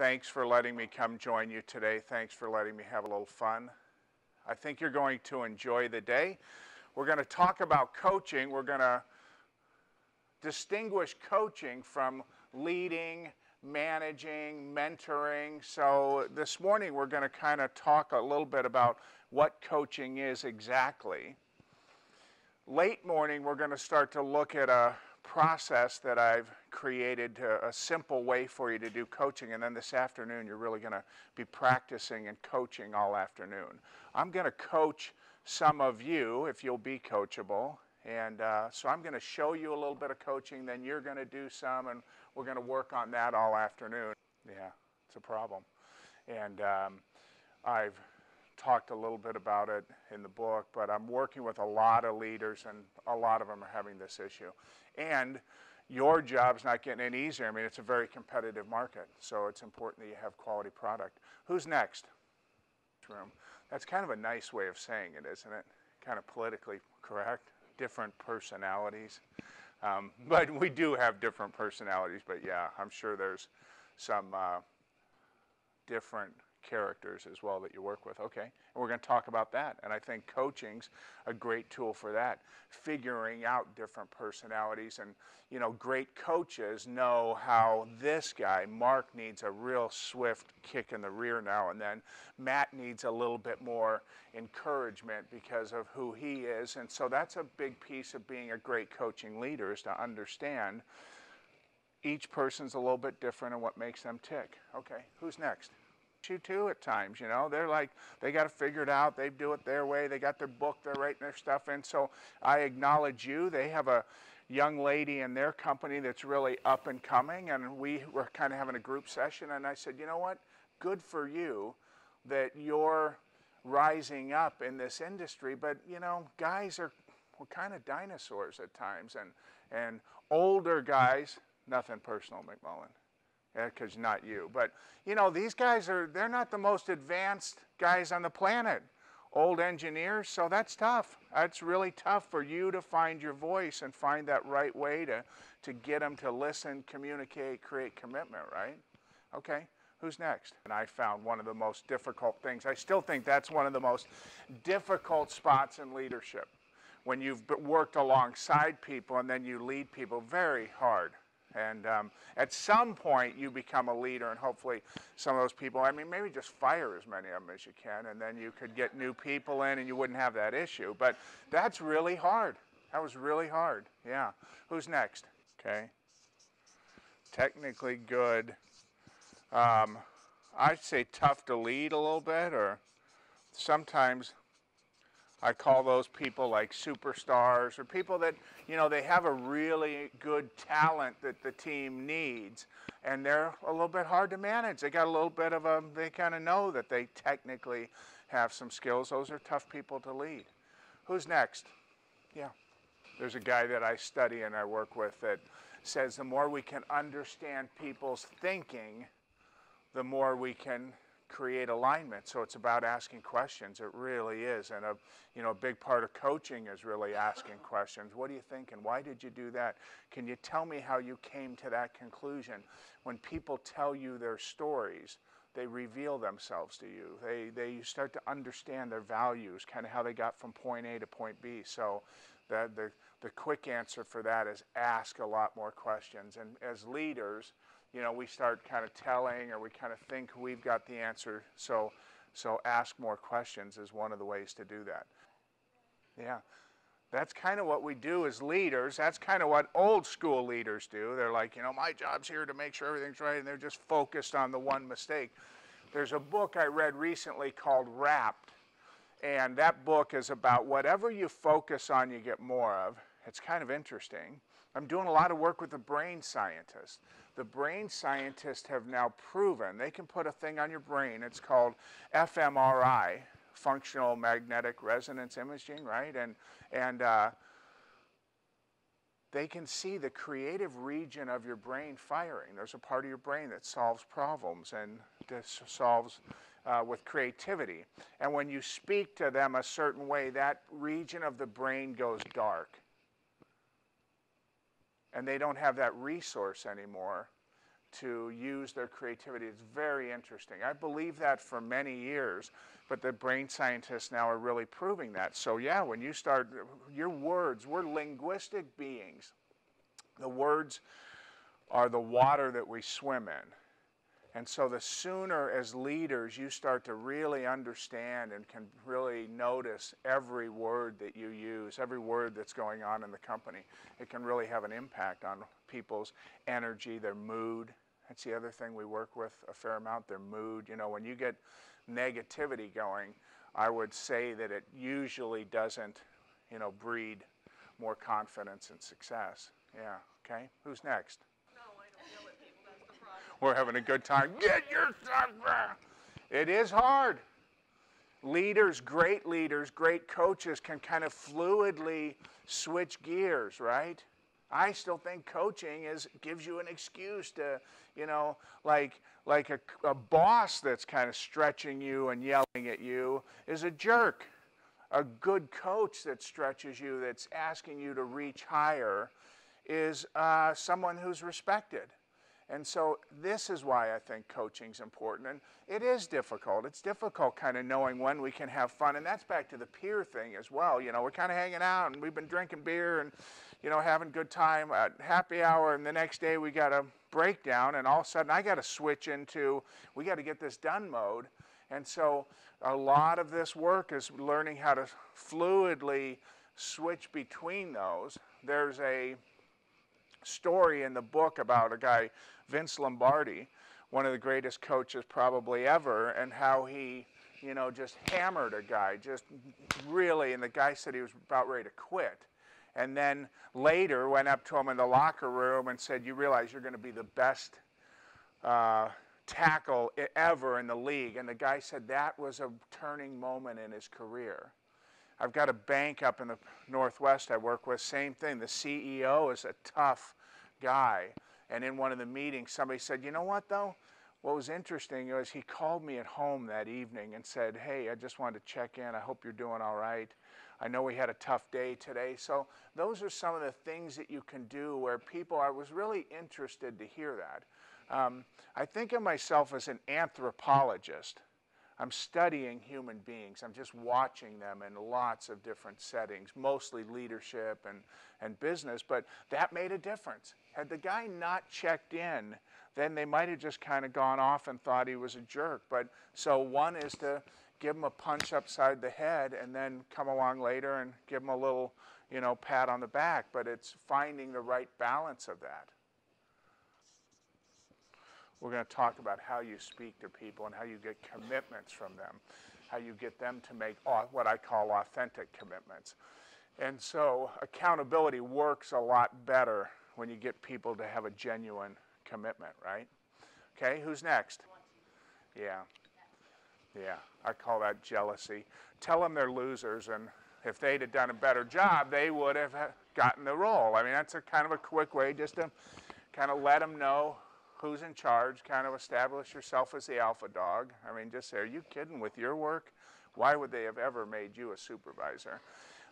Thanks for letting me come join you today. Thanks for letting me have a little fun. I think you're going to enjoy the day. We're going to talk about coaching. We're going to distinguish coaching from leading, managing, mentoring. So this morning we're going to kind of talk a little bit about what coaching is exactly. Late morning we're going to start to look at a process that I've created, a simple way for you to do coaching, and then this afternoon you're really going to be practicing and coaching all afternoon. I'm going to coach some of you if you'll be coachable, and so I'm going to show you a little bit of coaching, then you're going to do some, and we're going to work on that all afternoon. Yeah, it's a problem. And I've talked a little bit about it in the book, but I'm working with a lot of leaders, and a lot of them are having this issue. And your job's not getting any easier. I mean, it's a very competitive market, so it's important that you have quality product. Who's next? That's kind of a nice way of saying it, isn't it? Kind of politically correct. Different personalities. But we do have different personalities, but yeah, I'm sure there's some different characters as well that you work with. Okay, and we're going to talk about that, and I think coaching's a great tool for that, figuring out different personalities. And you know, great coaches know how this guy Mark needs a real swift kick in the rear now and then. Matt needs a little bit more encouragement because of who he is, and so that's a big piece of being a great coaching leader, is to understand each person's a little bit different and what makes them tick. Okay, who's next? You too at times, you know, they're like, they got to figure it out, they do it their way, they got their book, they're writing their stuff in. So I acknowledge you. They have a young lady in their company that's really up and coming, and we were kind of having a group session, and I said, you know what, good for you that you're rising up in this industry, but you know, guys we're kind of dinosaurs at times, and older guys, nothing personal, McMullen. Yeah, because not you. But, you know, these guys they're not the most advanced guys on the planet. Old engineers, so that's tough. That's really tough for you to find your voice and find that right way to get them to listen, communicate, create commitment, right? Okay, who's next? And I found one of the most difficult things. I still think that's one of the most difficult spots in leadership. When you've worked alongside people and then you lead people, very hard. And at some point, you become a leader, and hopefully some of those people, I mean, maybe just fire as many of them as you can, and then you could get new people in, and you wouldn't have that issue. But that's really hard. That was really hard. Yeah. Who's next? Okay. Technically good. I'd say tough to lead a little bit, or sometimes I call those people like superstars, or people that, you know, they have a really good talent that the team needs, and they're a little bit hard to manage. They got a little bit of they kind of know that they technically have some skills. Those are tough people to lead. Who's next? Yeah. There's a guy that I study and I work with that says the more we can understand people's thinking, the more we can create alignment. So it's about asking questions. It really is. And a big part of coaching is really asking questions. What do you think, and why did you do that? Can you tell me how you came to that conclusion? When people tell you their stories, they reveal themselves to you. You start to understand their values, kind of how they got from point A to point B. So the quick answer for that is ask a lot more questions. And as leaders, you know, we start kind of telling, or we kind of think we've got the answer. So ask more questions is one of the ways to do that. Yeah, that's kind of what we do as leaders. That's kind of what old school leaders do. They're like, you know, my job's here to make sure everything's right, and they're just focused on the one mistake. There's a book I read recently called Wrapped, and that book is about whatever you focus on, you get more of. It's kind of interesting. I'm doing a lot of work with the brain scientists. The brain scientists have now proven they can put a thing on your brain. It's called fMRI, functional magnetic resonance imaging, right? And they can see the creative region of your brain firing. There's a part of your brain that solves problems and solves with creativity. And when you speak to them a certain way, that region of the brain goes dark. And they don't have that resource anymore to use their creativity. It's very interesting. I believe that for many years, but the brain scientists now are really proving that. So yeah, when you start, your words, we're linguistic beings. The words are the water that we swim in. And so the sooner as leaders you start to really understand and can really notice every word that you use, every word that's going on in the company, it can really have an impact on people's energy, their mood. That's the other thing we work with a fair amount, their mood. You know, when you get negativity going, I would say that it usually doesn't, you know, breed more confidence and success. Yeah, okay. Who's next? We're having a good time. Get your stuff back. It is hard. Leaders, great coaches can kind of fluidly switch gears, right? I still think coaching gives you an excuse to, you know, like a boss that's kind of stretching you and yelling at you is a jerk. A good coach that stretches you, that's asking you to reach higher, is someone who's respected. And so this is why I think coaching is important. And it is difficult. It's difficult kind of knowing when we can have fun. And that's back to the peer thing as well. You know, we're kind of hanging out and we've been drinking beer and, you know, having a good time at happy hour. And the next day we got a breakdown. And all of a sudden I got to switch into, we got to get this done mode. And so a lot of this work is learning how to fluidly switch between those. There's a story in the book about a guy, Vince Lombardi, one of the greatest coaches probably ever, and how he, you know, just hammered a guy, just really, and the guy said he was about ready to quit. And then later went up to him in the locker room and said, you realize you're going to be the best tackle ever in the league. And the guy said that was a turning moment in his career. I've got a bank up in the Northwest I work with, same thing. The CEO is a tough guy. And in one of the meetings, somebody said, you know what, though? What was interesting was he called me at home that evening and said, hey, I just wanted to check in. I hope you're doing all right. I know we had a tough day today. So those are some of the things that you can do where people, I was really interested to hear that. I think of myself as an anthropologist. I'm studying human beings. I'm just watching them in lots of different settings, mostly leadership and business, but that made a difference. Had the guy not checked in, then they might have just kind of gone off and thought he was a jerk. But so one is to give him a punch upside the head and then come along later and give him a little, you know, pat on the back, but it's finding the right balance of that. We're going to talk about how you speak to people and how you get commitments from them, how you get them to make what I call authentic commitments. And so accountability works a lot better when you get people to have a genuine commitment, right? Okay, who's next? Yeah. Yeah, I call that jealousy. Tell them they're losers, and if they'd have done a better job, they would have gotten the role. I mean, that's a kind of a quick way just to kind of let them know who's in charge, kind of establish yourself as the alpha dog. I mean, just say, are you kidding with your work? Why would they have ever made you a supervisor?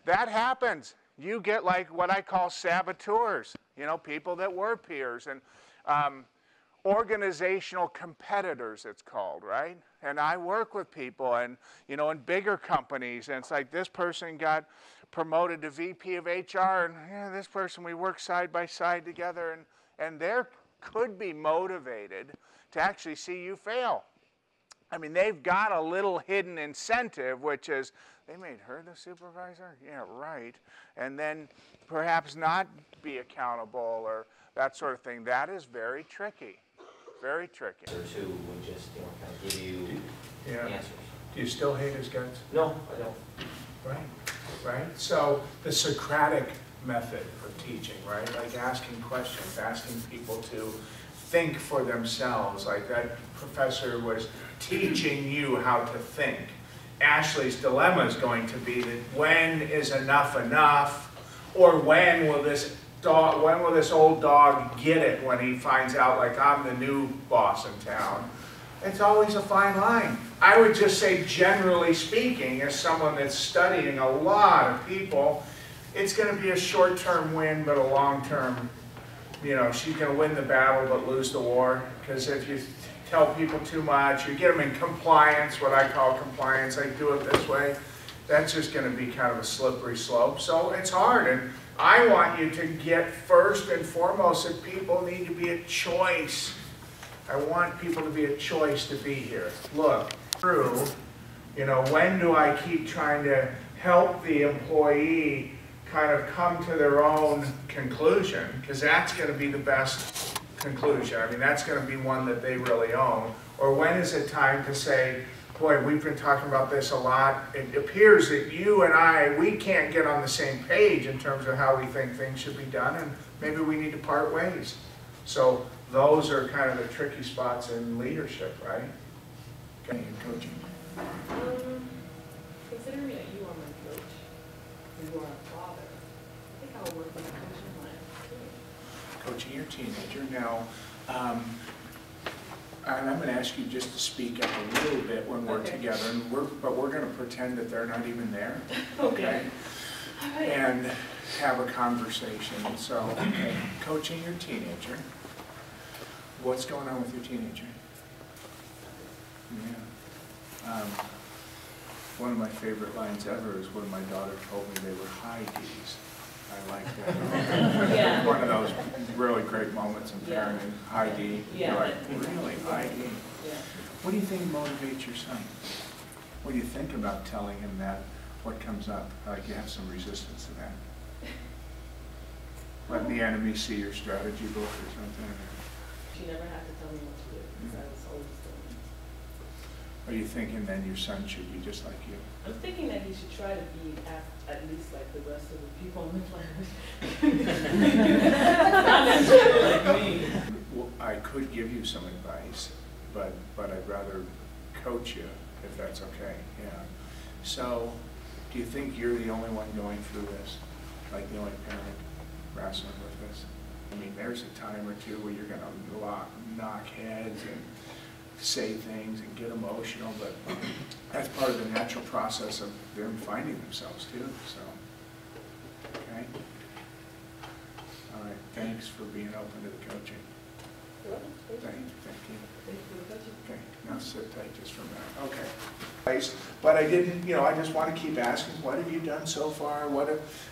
That happens. You get like what I call saboteurs, you know, people that were peers, and organizational competitors, it's called, right? And I work with people and, you know, in bigger companies, and it's like this person got promoted to VP of HR, and yeah, this person, we work side by side together, and they're could be motivated to actually see you fail. I mean, they've got a little hidden incentive, which is, they made her the supervisor? Yeah, right. And then perhaps not be accountable or that sort of thing. That is very tricky. Very tricky. Or two would just, you know, kind of give you answers. Do you still hate his guts? No, I don't. Right, right. So the Socratic method of teaching, right? Like asking questions, asking people to think for themselves. Like that professor was teaching you how to think. Ashley's dilemma is going to be that when is enough enough, or when will this old dog get it when he finds out like I'm the new boss in town? It's always a fine line. I would just say, generally speaking, as someone that's studying a lot of people, it's going to be a short-term win, but a long-term you know, she's going to win the battle but lose the war. Because if you tell people too much, you get them in compliance, what I call compliance, I do it this way, that's just going to be kind of a slippery slope. So it's hard, and I want you to get first and foremost that people need to be a choice. I want people to be a choice to be here. Look, through, you know, when do I keep trying to help the employee kind of come to their own conclusion? Because that's going to be the best conclusion. I mean, that's going to be one that they really own. Or when is it time to say, boy, we've been talking about this a lot. It appears that you and I, we can't get on the same page in terms of how we think things should be done, and maybe we need to part ways. So those are kind of the tricky spots in leadership, right? Okay, in coaching. Considering that you are my coach, and you are a father, I think I'll work with coaching my teenager. Coaching your teenager. Now, and I'm going to ask you just to speak up a little bit when we're together, and but we're going to pretend that they're not even there, okay? Right. And have a conversation. So, okay, coaching your teenager. What's going on with your teenager? Yeah. One of my favorite lines ever is when my daughter told me they were high D's. I like that. Yeah. One of those really great moments in Yeah. parenting. High D. Yeah. You're like, really? High D? Yeah. What do you think motivates your son? What do you think about telling him that? What comes up? Like you have some resistance to that. Letting the enemy see your strategy book or something. She never had to tell me what to do, because I was always doing it. Are you thinking then your son should be just like you? I'm thinking that he should try to be at least like the rest of the people on the planet. Not necessarily like me. Well, I could give you some advice, but I'd rather coach you, if that's okay. Yeah. So, do you think you're the only one going through this? Like the only parent wrestling with this? I mean, there's a time or two where you're going to knock heads and say things and get emotional, but that's part of the natural process of them finding themselves too. So, okay. All right. Thanks for being open to the coaching. Thank you. Okay. Now sit tight just for a minute. Okay. But I didn't, you know, I just want to keep asking, what have you done so far?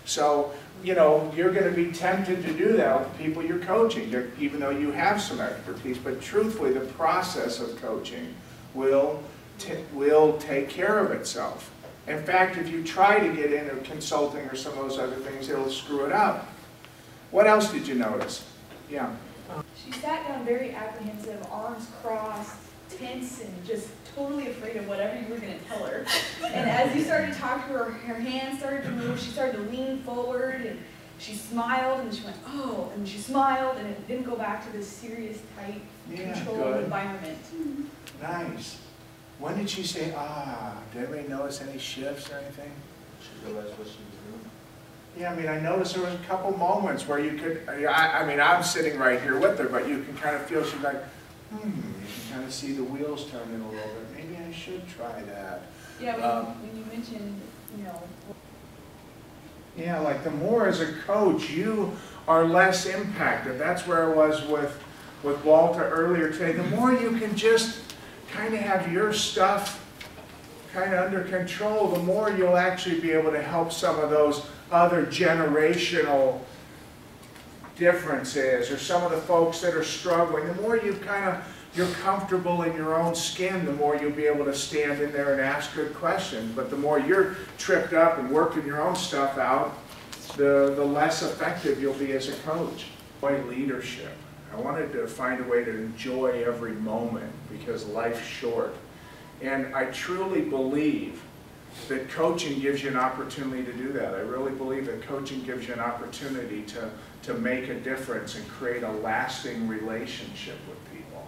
So, you know, you're going to be tempted to do that with the people you're coaching, even though you have some expertise. But truthfully, the process of coaching will take care of itself. In fact, if you try to get into consulting or some of those other things, it'll screw it up. What else did you notice? Yeah. She sat down very apprehensive, arms crossed, tense, and just totally afraid of whatever you were going to tell her. And as you started to talk to her, her hands started to move. She started to lean forward, and she smiled, and she went, oh, and she smiled, and it didn't go back to this serious, tight, controlled environment. Nice. When did she say, ah? Did anybody notice any shifts or anything? She realized what she was doing. Yeah, I mean, I noticed there was a couple moments where you could, I mean, I'm sitting right here with her, but you can kind of feel she's like, you can kind of see the wheels turning a little bit. Maybe I should try that. Yeah, when you mentioned, you know. Yeah, like the more as a coach, you are less impacted. That's where I was with Walter earlier today. The more you can just kind of have your stuff kind of under control, the more you'll actually be able to help some of those other generational differences or some of the folks that are struggling. The more you're comfortable in your own skin, the more you'll be able to stand in there and ask good questions. But the more you're tripped up and working your own stuff out, the less effective you'll be as a coach. Enjoy leadership. I wanted to find a way to enjoy every moment because life's short. And I truly believe that coaching gives you an opportunity to do that. I really believe that coaching gives you an opportunity to make a difference and create a lasting relationship with people.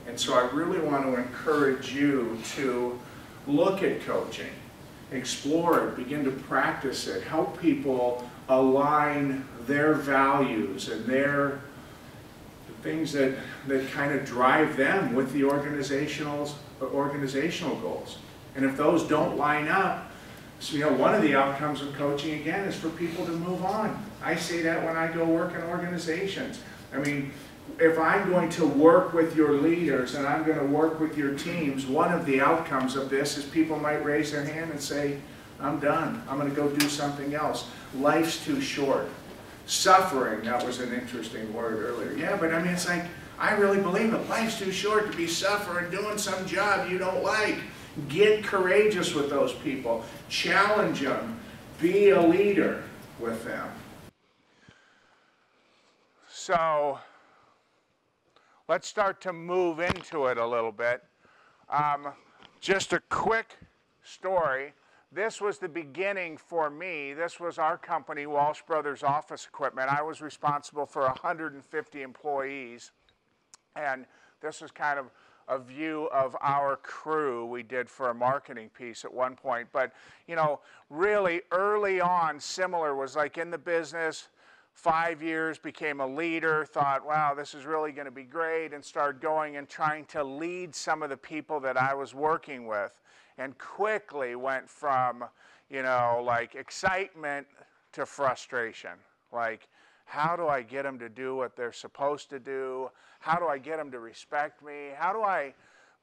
And so I really want to encourage you to look at coaching, explore it, begin to practice it, help people align their values and the things that kind of drive them with the organizational goals. And if those don't line up, so, you know, one of the outcomes of coaching, again, is for people to move on. I say that when I go work in organizations. I mean, if I'm going to work with your leaders and I'm going to work with your teams, one of the outcomes of this is people might raise their hand and say, I'm done. I'm going to go do something else. Life's too short. Suffering, that was an interesting word earlier. Yeah, but I mean, it's like, I really believe it. Life's too short to be suffering, doing some job you don't like. Get courageous with those people. Challenge them. Be a leader with them. So, let's start to move into it a little bit. Just a quick story. This was the beginning for me. This was our company, Walsh Brothers Office Equipment. I was responsible for 150 employees. And this was kind of a view of our crew we did for a marketing piece at one point. But, you know, really early on, similar, was like in the business, 5 years, became a leader, thought, wow, this is really going to be great, and started going and trying to lead some of the people that I was working with. And quickly went from, you know, like excitement to frustration. Like, how do I get them to do what they're supposed to do? How do I get them to respect me? How do I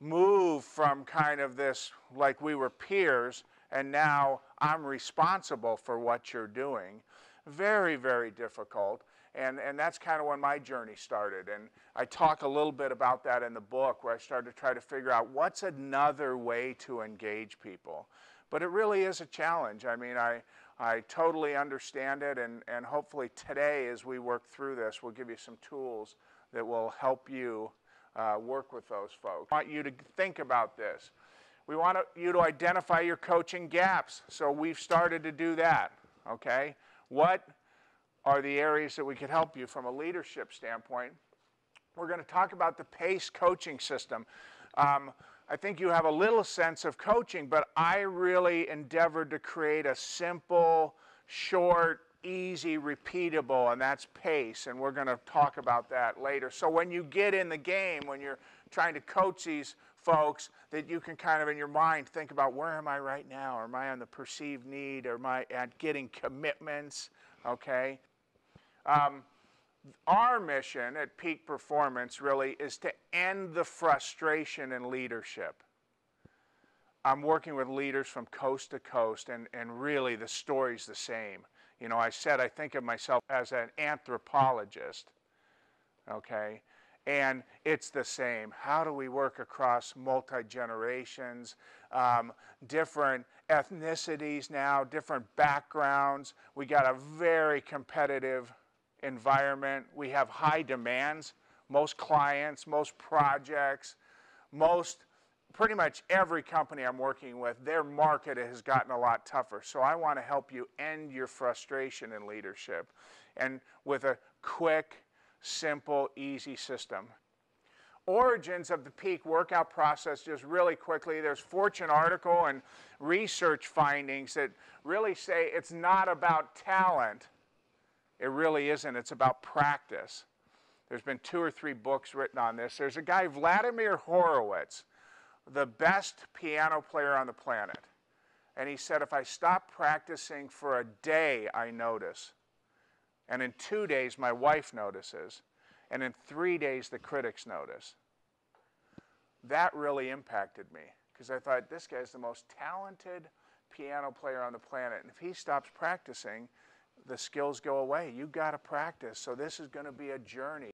move from kind of this, like we were peers, and now I'm responsible for what you're doing? Very, very difficult. And that's kind of when my journey started. And I talk a little bit about that in the book, where I started to try to figure out what's another way to engage people. But it really is a challenge. I mean, I totally understand it, and hopefully today, as we work through this, we'll give you some tools that will help you work with those folks. I want you to think about this. We want you to identify your coaching gaps. So we've started to do that, okay? What are the areas that we could help you from a leadership standpoint? We're going to talk about the PACE coaching system. I think you have a little sense of coaching, but I really endeavored to create a simple, short, easy, repeatable, and that's PACE, and we're going to talk about that later. So when you get in the game, when you're trying to coach these folks, that you can kind of in your mind think about, where am I right now? Or am I on the perceived need? Or am I at getting commitments? Okay? Our mission at Peak Performance really is to end the frustration in leadership. I'm working with leaders from coast to coast, and really the story's the same. You know, I said I think of myself as an anthropologist, okay? And it's the same. How do we work across multi-generations, different ethnicities now, different backgrounds? We got a very competitive environment. We have high demands. Most clients, most projects, pretty much every company I'm working with, their market has gotten a lot tougher. So I want to help you end your frustration in leadership, and with a quick, simple, easy system. Origins of the peak workout process, just really quickly. There's Fortune article and research findings that really say it's not about talent. It really isn't. It's about practice. There's been 2 or 3 books written on this. There's a guy, Vladimir Horowitz, the best piano player on the planet. And he said, if I stop practicing for a day, I notice. And in 2 days, my wife notices. And in 3 days, the critics notice. That really impacted me, because I thought, this guy's the most talented piano player on the planet. And if he stops practicing, the skills go away. You've got to practice. So this is going to be a journey.